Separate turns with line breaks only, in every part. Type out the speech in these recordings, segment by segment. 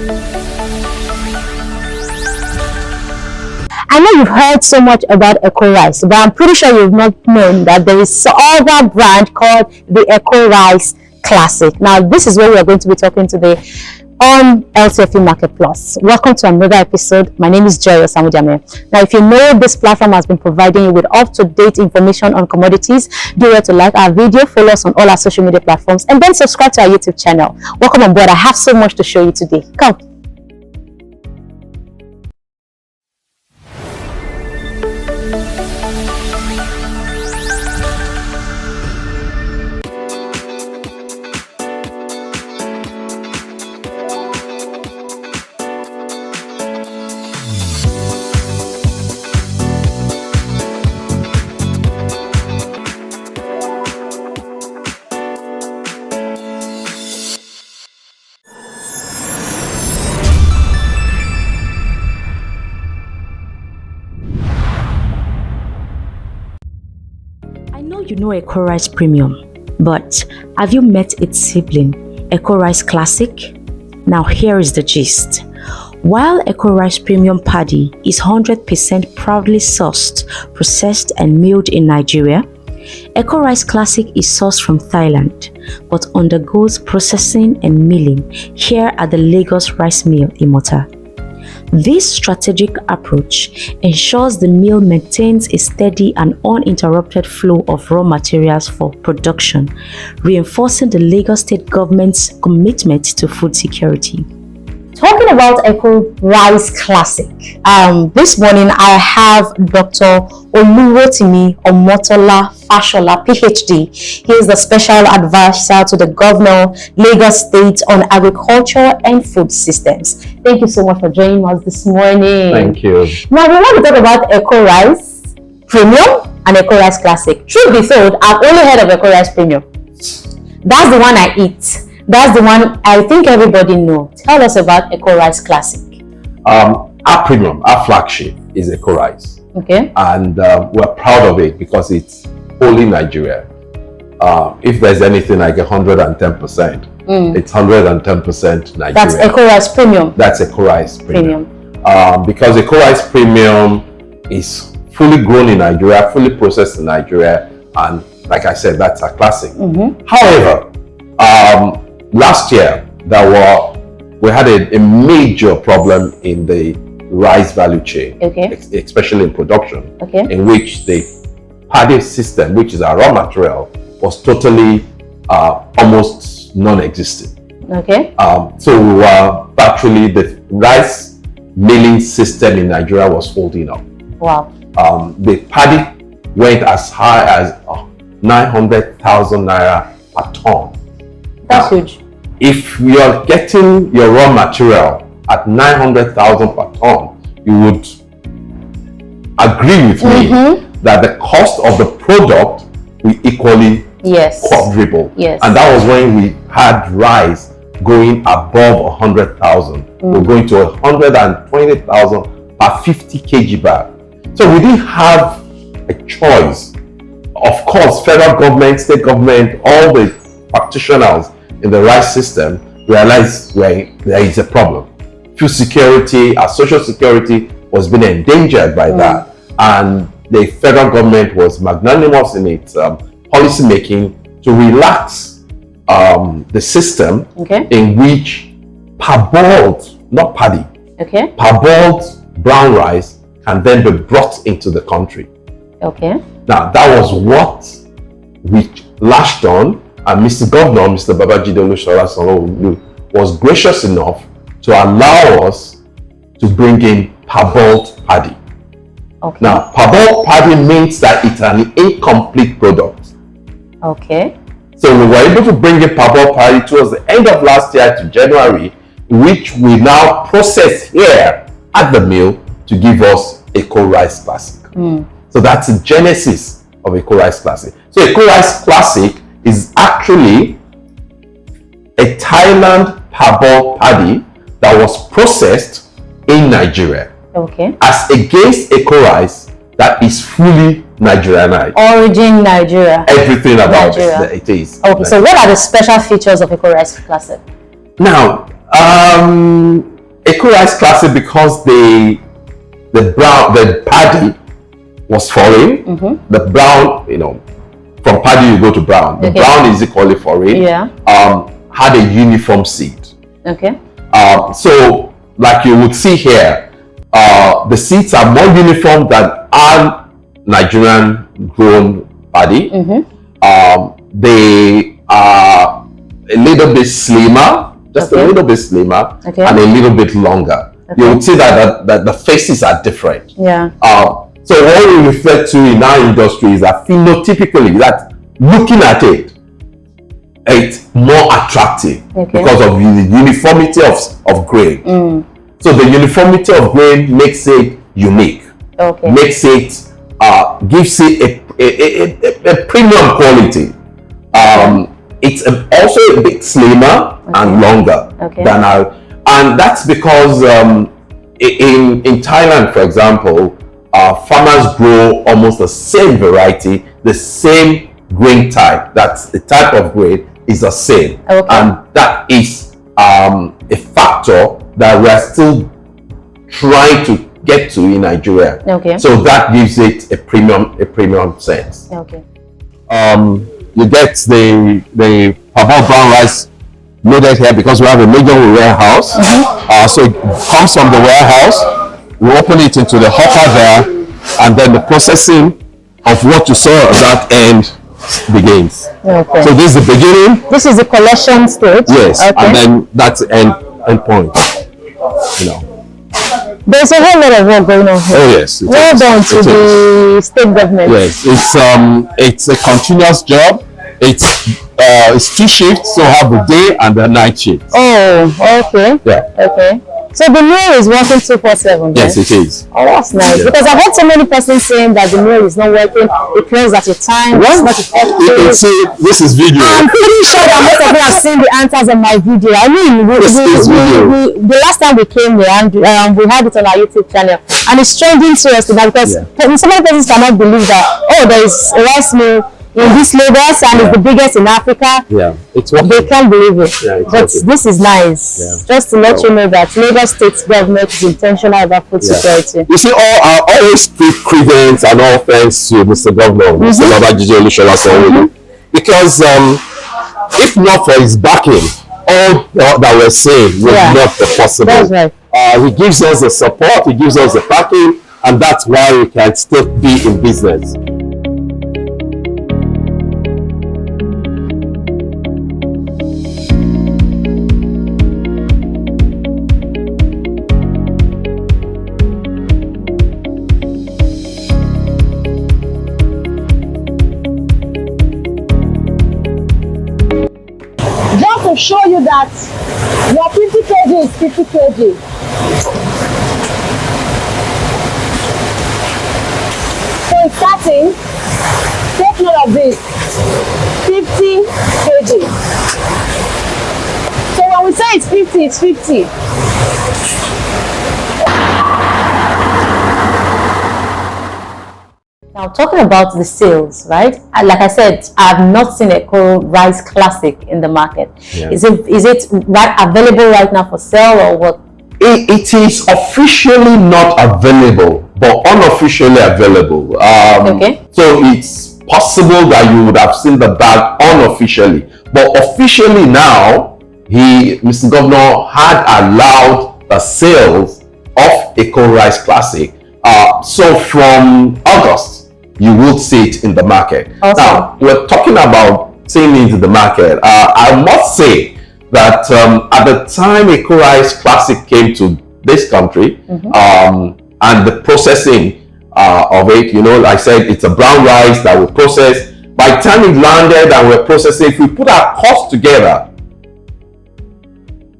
I know you've heard so much about Eko Rice, but I'm pretty sure you've not known that there is another brand called the Eko Rice Classic. Now, this is what we are going to be talking today on LCF Market Plus. Welcome to another episode. My name is Joy Osamujame. Now, if you know this platform has been providing you with up-to-date information on commodities, do well to like our video, follow us on all our social media platforms, and then subscribe to our YouTube channel. Welcome on board. I have so much to show you today. Come. You know Eko Rice Premium, but have you met its sibling, Eko Rice Classic? Now here is the gist. While Eko Rice Premium paddy is 100% proudly sourced, processed and milled in Nigeria, Eko Rice Classic is sourced from Thailand but undergoes processing and milling here at the Lagos Rice Mill, Imota. This strategic approach ensures the mill maintains a steady and uninterrupted flow of raw materials for production, reinforcing the Lagos State government's commitment to food security. Talking about Eko Rice Classic, this morning I have Dr. Oluwatimi Omotola Fashola, PhD. He is the special advisor to the Governor, Lagos State on Agriculture and Food Systems. Thank you so much for joining us this morning.
Thank you.
Now we want to talk about Eko Rice Premium and Eko Rice Classic. Truth be told, I've only heard of Eko Rice Premium. That's the one I eat. That's the one I think everybody knows. Tell us about Eko Rice Classic.
Our premium, our flagship is Eko Rice.
Okay.
And we're proud of it because it's only Nigeria. If there's anything like 110%, it's 110% Nigeria.
That's Eko Rice Premium.
That's Eko Rice Premium. Because Eko Rice Premium is fully grown in Nigeria, fully processed in Nigeria, and like I said, that's a classic. However, last year we had a major problem in the rice value chain, especially in production, in which the paddy system, which is our raw material, was totally almost non-existent. So actually the rice milling system in Nigeria was folding up.
Wow.
The paddy went as high as 900,000 naira per ton.
That's huge.
If you're getting your raw material at 900,000 per ton, you would agree with me that the cost of the product will equally quadruple. And that was when we had rice going above 100,000. We're going to 120,000 per 50 kg bag. So we didn't have a choice. Of course, federal government, state government, all the practitioners in the rice system realized there is a problem. Food security, our social security was being endangered by that, and the federal government was magnanimous in its policy making to relax the system in which parboiled, not paddy, parboiled brown rice can then be brought into the country. Now that was what we lashed on. And Mr. Governor, Mr. Babajide Olusola Sanwo-Olu, was gracious enough to allow us to bring in parboiled paddy. Now, parboiled paddy means that it's an incomplete product. So we were able to bring in parboiled paddy towards the end of last year to January, which we now process here at the mill to give us Eko Rice Classic. So that's the genesis of Eko Rice Classic. So Eko Rice Classic is actually a Thailand parboiled paddy that was processed in Nigeria. As against Eko Rice that is fully Nigerianized.
Origin Nigeria.
Everything about it is.
So what are the special features of Eko Rice Classic?
Now, Eko Rice Classic, because the paddy was foreign. The brown, from paddy you go to brown. The brown is equally foreign.
Yeah.
Had a uniform seed.
Okay.
So, like you would see here, the seeds are more uniform than our Nigerian grown paddy. They are a little bit slimmer, just a little bit slimmer, and a little bit longer. You would see that the faces are different.
Yeah.
So what we refer to in our industry is that phenotypically, that looking at it, it's more attractive because of the uniformity of grain. So the uniformity of grain makes it unique. Makes it gives it a premium quality. It's also a bit slimmer and longer than our, and that's because in Thailand, for example, farmers grow almost the same variety, the same grain type. That's the type of grain is the same, and that is a factor that we are still trying to get to in Nigeria. So that gives it a premium sense. You get the purple brown rice loaded here because we have a major warehouse. So it comes from the warehouse, we open it into the hopper there, and then the processing of what you saw at that end begins. So this is the beginning.
This is the collection stage.
Yes, and then that's the end point.
There's a whole lot of work going on here.
Oh yes.
Well done to the state government.
Yes, it's a continuous job. It's two shifts, so have the day and the night shift.
Oh, okay.
Yeah.
So the mill is working 2/7.
Yes, it is.
Oh, that's nice. Because I've heard so many persons saying that the mill is not working. It closes at a time. It's not effective.
You can see this is video.
I'm pretty sure that most of you have seen the answers on my video. I mean, the last time we came here and we had it on our YouTube channel, and it's trending seriously now because so many persons cannot believe that there is a rice mill in this Lagos and it's the biggest in Africa.
It's working.
They can't believe it. But this is nice. Just to let you know that Lagos state government is intentional about food security.
You see, I always speak credence and all thanks to Mr. Governor, Mr. Babajide Olusola Sanwo-Olu, because if not for his backing, all that we're saying would not be possible.
That's right.
He gives us the support, he gives us the backing, and that's why we can still be in business.
To show you that your 50 kg is 50 kg. So it's starting, take note of this, 50 kg. So when we say it's 50, it's 50.
Now, talking about the sales, right? Like I said, I've not seen Eko Rice Classic in the market. Is it available right now for sale or what?
It is officially not available, but unofficially available. So it's possible that you would have seen the bag unofficially, but officially now, Mr. Governor had allowed the sales of Eko Rice Classic. So from August, you will see it in the market. Now, we're talking about seeing it in the market. I must say that at the time Eko Rice Classic came to this country, and the processing of it, like I said, it's a brown rice that we process. By the time it landed and we're processing, if we put our costs together,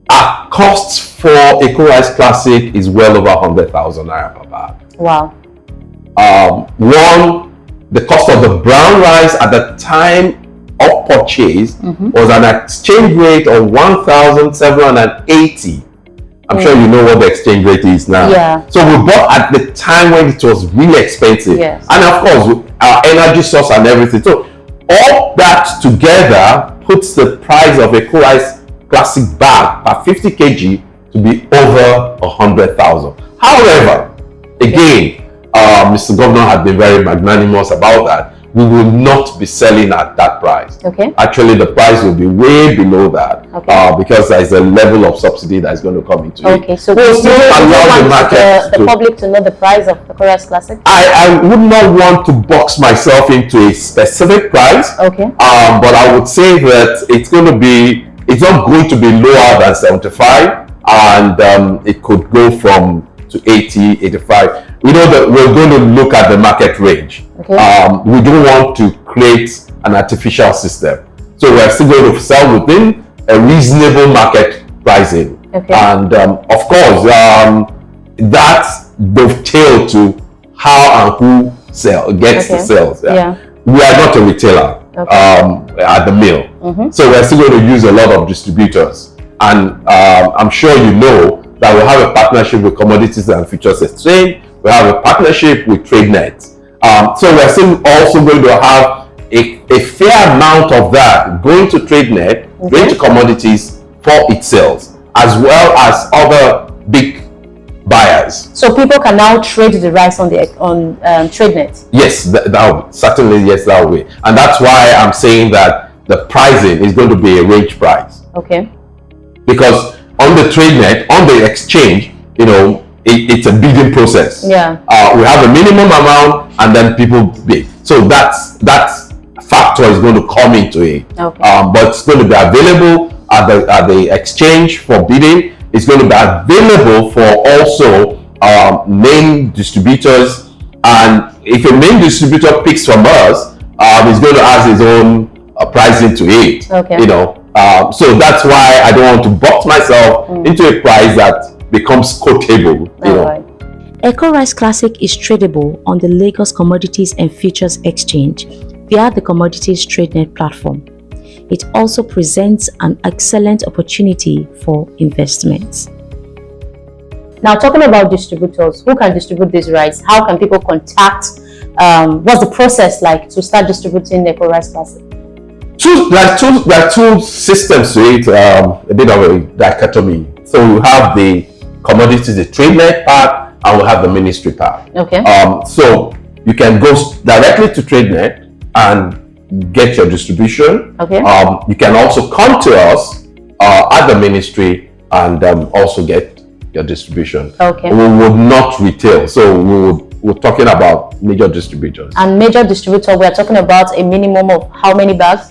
our costs for Eko Rice Classic is well over 100,000 naira per bag.
Wow.
The cost of the brown rice at the time of purchase was an exchange rate of 1,780. I'm sure you know what the exchange rate is now. So we bought at the time when it was really expensive. And of course, our energy source and everything. So all that together puts the price of a Eko Rice Classic bag per 50 kg to be over 100,000. However, again, Mr. Governor had been very magnanimous about that. We will not be selling at that price.
Okay.
Actually, the price will be way below that, because there is a level of subsidy that is going to come into it.
Okay, so
we'll still allow the market
the public to know the price of Eko Rice Classic?
I would not want to box myself into a specific price.
Okay.
But I would say that it's not going to be lower than 75, and it could go from to 80, 85. We know that we're going to look at the market range.
Okay.
We don't want to create an artificial system. So we're still going to sell within a reasonable market pricing.
Okay.
And of course, that's dovetail to how and who gets the sales.
Yeah.
We are not a retailer at the mill. So we're still going to use a lot of distributors. And I'm sure you know that we have a partnership with Commodities and Futures Exchange. We have a partnership with TradeNet. So we're still also going to have a fair amount of that going to TradeNet, going to commodities for its sales, as well as other big buyers.
So people can now trade the rice on TradeNet?
Yes, certainly, yes, that way. And that's why I'm saying that the pricing is going to be a range price.
Okay.
Because on the TradeNet, on the exchange, it's a bidding process.
Yeah.
We have a minimum amount, and then people bid. So that factor is going to come into it.
Okay.
But it's going to be available at the exchange for bidding. It's going to be available for also main distributors. And if a main distributor picks from us, he's going to add his own pricing to it.
Okay.
So that's why I don't want to box myself into a price that becomes quotable.
Right. Eko Rice Classic is tradable on the Lagos Commodities and Futures Exchange via the Commodities TradeNet platform. It also presents an excellent opportunity for investments. Now, talking about distributors, who can distribute this rice? How can people contact? What's the process like to start distributing Eko Rice Classic?
There are two systems to it, a bit of a dichotomy. So we have the commodities, the TradeNet part, and we have the ministry part.
Okay.
So you can go directly to TradeNet and get your distribution.
Okay.
You can also come to us at the ministry and also get your distribution.
Okay.
We would not retail, so we're talking about major distributors.
And major distributor, we are talking about a minimum of how many bags?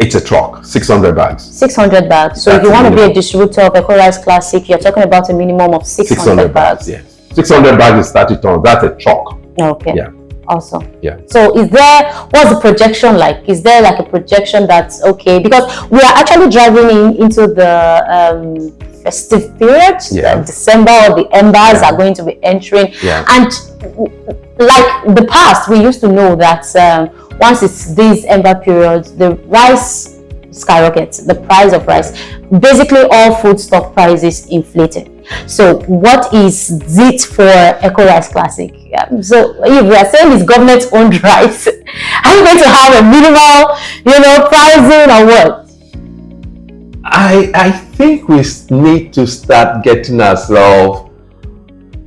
It's a truck, 600 bags.
600 bags. So if you want to be a distributor of Eko Rice Classic, you're talking about a minimum of 600 bags.
Yes. 600 bags is 30 tons. That's a truck.
Okay.
Yeah.
Awesome.
Yeah.
So what's the projection like? Is there like a projection that's okay? Because we are actually driving into the festive period. December, or the embers are going to be entering.
Yeah.
And like the past, we used to know that once it's these ember periods, the rice skyrockets, the price of rice. Basically, all foodstuff prices inflated. So what is it for Eko Rice Classic? So if we are saying it's government-owned rice, are you going to have a minimal, pricing or what?
I think we need to start getting ourselves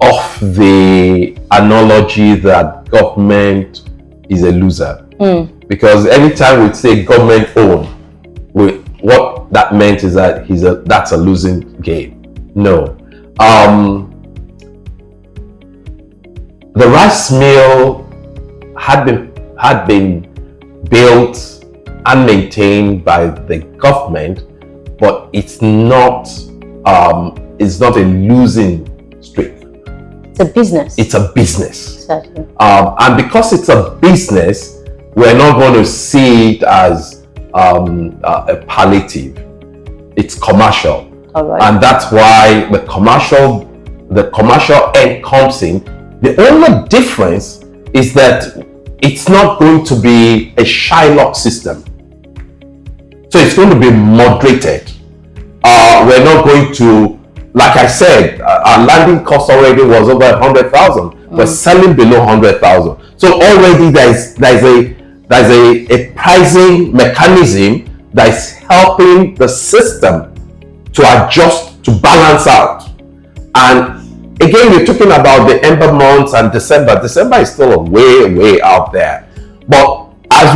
off the analogy that government is a loser. Because anytime we say government-owned, what that meant is that that's a losing game. No. The rice mill had been built and maintained by the government, but it's not a losing streak.
It's a business.
It's a business.
Exactly.
And because it's a business, we're not going to see it as a palliative. It's commercial.
All right.
And that's why the commercial end comes in. The only difference is that it's not going to be a Shylock system. So it's going to be moderated. We're not going to, like I said, our landing cost already was over 100,000. We're selling below 100,000. So already there's a pricing mechanism that is helping the system to adjust to balance out. And again, we're talking about the ember months and December. December is still way out there. But as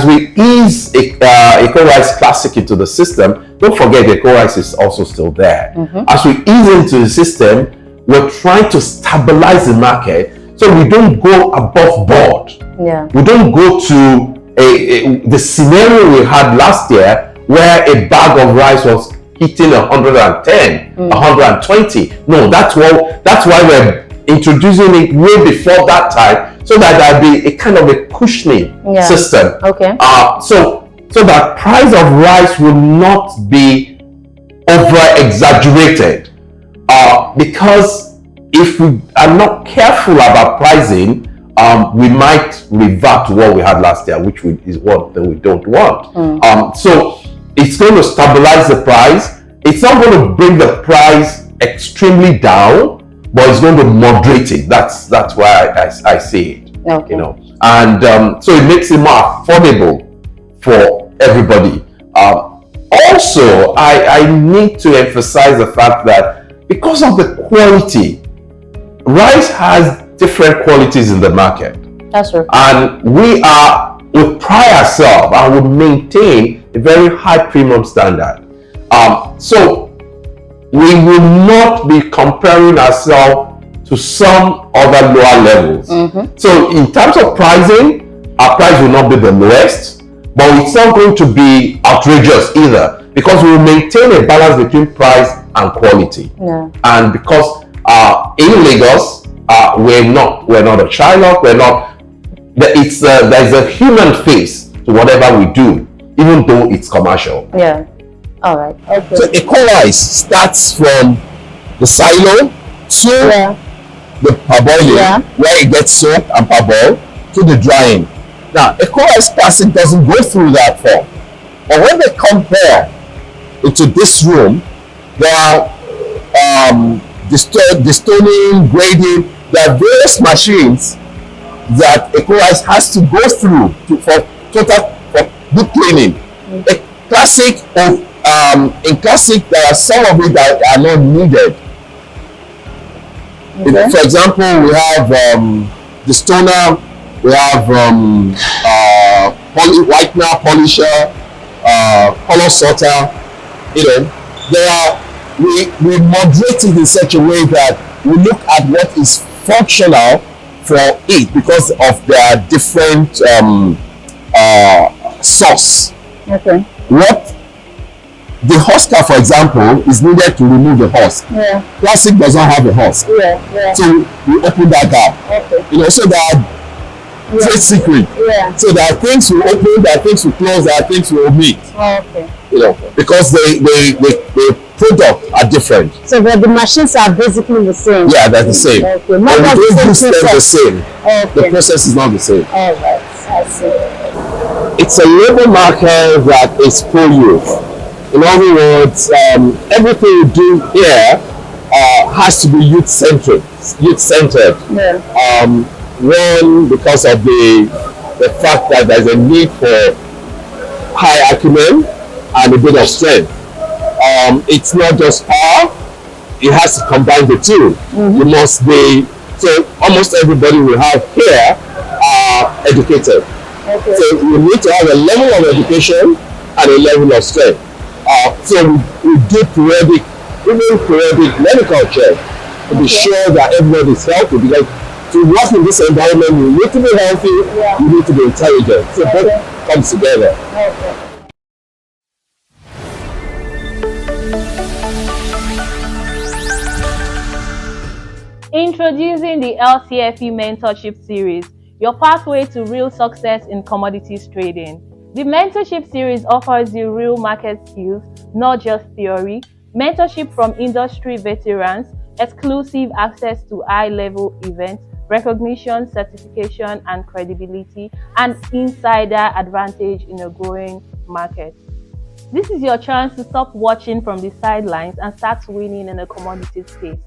we ease Eko Rice Classic into the system, don't forget Eko Rice is also still there. As we ease into the system, we're trying to stabilize the market so we don't go above board. We don't go to the scenario we had last year where a bag of rice was hitting 110, 120. No, that's why we're introducing it way before that time, so that there'll be a kind of a cushioning system. So that price of rice will not be over exaggerated. Because if we are not careful about pricing, we might revert to what we had last year, which is what we don't want. So it's going to stabilize the price. It's not going to bring the price extremely down, but it's going to moderate it. That's why I see it. You know, and so it makes it more affordable for everybody. Also, I need to emphasize the fact that because of the quality, rice has different qualities in the market.
That's right.
And we pride ourselves and we maintain a very high premium standard. So we will not be comparing ourselves to some other lower levels. So in terms of pricing, our price will not be the lowest, but it's not going to be outrageous either, because we will maintain a balance between price and quality. And because in Lagos, we're not a Shylock, there's a human face to whatever we do, even though it's commercial.
All right.
So Eko Rice starts from the silo to the parboiling, where it gets soaked and parboiled, to the drying. Now, Eko Rice Classic doesn't go through that form. But when they compare into this room, there are the stoning, grading, there are various machines that Eko Rice has to go through for good cleaning. In Classic, there are some of it that are not needed. For example, we have the stoner, we have whitener, polisher, color sorter. We moderate it in such a way that we look at what is functional for it because of their different source. What the husker, for example, is needed to remove the husk. Classic does not have a husk. So we open that gap. So there are trade secret. So there are things we open, there are things we close, there are things we omit. Because the product are different.
So the machines are basically the same.
Yeah, they're the same.
Not
we don't use them the same. The process is not the same.
All right, I see.
It's a labor market that is pro-youth. In other words, everything you do here has to be youth-centered. One, because of the fact that there's a need for high acumen and a bit of strength. It's not just power, it has to combine the two. You must be, so almost everybody we have here are educated. So you need to have a level of education and a level of strength. So we do periodic medical check to be sure that everybody is healthy, because to work in this environment you need to be healthy, you need to be intelligent. So both comes together.
Introducing the LCF Mentorship series, your pathway to real success in commodities trading. The Mentorship series offers you real market skills, not just theory, mentorship from industry veterans, exclusive access to high-level events, recognition, certification, and credibility, and insider advantage in a growing market. This is your chance to stop watching from the sidelines and start winning in a commodity space.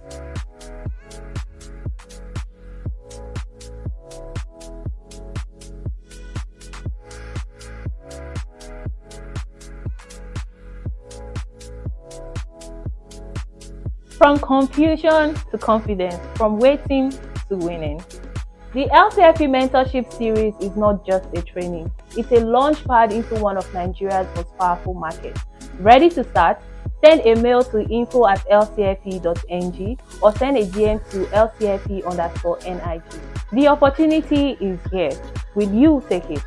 From confusion to confidence, from waiting to winning. The LCF Mentorship series is not just a training, it's a launchpad into one of Nigeria's most powerful markets. Ready to start? Send a mail to info@lcfe.ng or send a DM to lcfe_nig. The opportunity is here. Will you take it?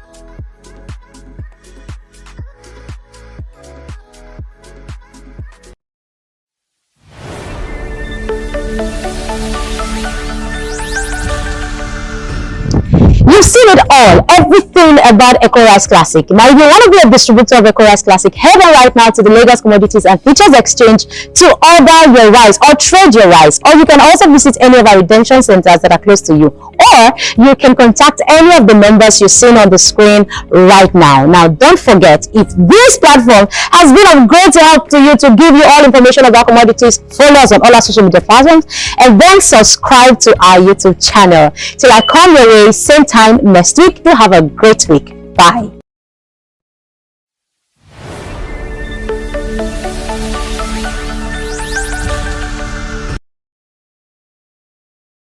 You've seen it all, everything about Eko Rice Classic. Now, if you want to be a distributor of Eko Rice Classic, head on right now to the Lagos Commodities and Futures Exchange to order your rice or trade your rice. Or you can also visit any of our redemption centers that are close to you. Or you can contact any of the members you're seeing on the screen right now. Now, don't forget, if this platform has been of great help to you to give you all information about commodities, follow us on all our social media platforms and then subscribe to our YouTube channel. Till I come your way, same time next week. Do have a great week. Bye.